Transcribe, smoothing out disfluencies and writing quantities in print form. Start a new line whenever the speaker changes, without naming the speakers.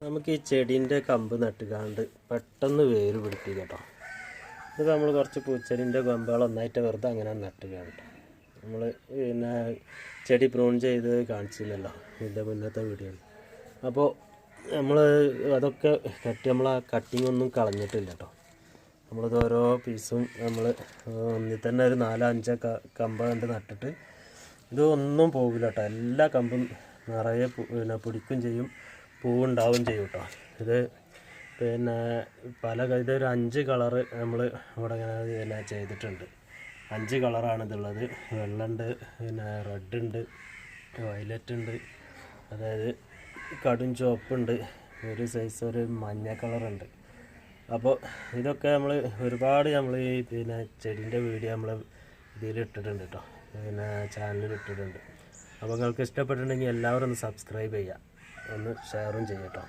നമുക്ക് ഈ ചെടീൻ്റെ കമ്പ് നട്ടുകാണ്ട് പെട്ടെന്ന് വേര് പിടിക്കുക കേട്ടോ. ഇത് നമ്മൾ കുറച്ച് പൂച്ചെടീൻ്റെ കമ്പുകൾ ഒന്നായിട്ട് വെറുതെ അങ്ങനെ നട്ടുകയാണ് കേട്ടോ. നമ്മൾ പിന്നെ ചെടി പ്രൂൺ ചെയ്ത് കാണിച്ചില്ലല്ലോ ഇതിൻ്റെ മുന്നത്തെ വീഡിയോയിൽ. അപ്പോൾ നമ്മൾ അതൊക്കെ നമ്മൾ ആ കട്ടിങ് ഒന്നും കളഞ്ഞിട്ടില്ല കേട്ടോ. നമ്മളിത് ഓരോ പീസും നമ്മൾ ഒന്നിൽ തന്നെ ഒരു 4-5 കമ്പ് കണ്ട് നട്ടിട്ട് ഇത് ഒന്നും പോകില്ല കേട്ടോ. എല്ലാ കമ്പും നിറയെ പിന്നെ പിടിക്കും ചെയ്യും, പൂവുണ്ടാവും ചെയ്യും കേട്ടോ. ഇത് പിന്നെ ഇതൊരു 5 കളറ് നമ്മൾ ഇവിടെ ഇങ്ങനെ ചെയ്തിട്ടുണ്ട്. 5 കളറാണ് ഇതുള്ളത്. വെള്ളമുണ്ട്, പിന്നെ റെഡ് ഉണ്ട്, വയലറ്റ് ഉണ്ട്, അതായത് കടും ചുവപ്പുണ്ട്, ഒരു സൈസ് ഒരു മഞ്ഞ കളറുണ്ട്. അപ്പോൾ ഇതൊക്കെ നമ്മൾ ഒരുപാട് നമ്മൾ ഈ പിന്നെ ചെടീൻ്റെ വീഡിയോ നമ്മൾ ഇതിലിട്ടിട്ടുണ്ട് കേട്ടോ, പിന്നെ ചാനലിൽ ഇട്ടിട്ടുണ്ട്. അപ്പോൾ നിങ്ങൾക്ക് ഇഷ്ടപ്പെട്ടിട്ടുണ്ടെങ്കിൽ എല്ലാവരും ഒന്ന് സബ്സ്ക്രൈബ് ചെയ്യുക, ഒന്ന് ഷെയറും ചെയ്യാം കേട്ടോ.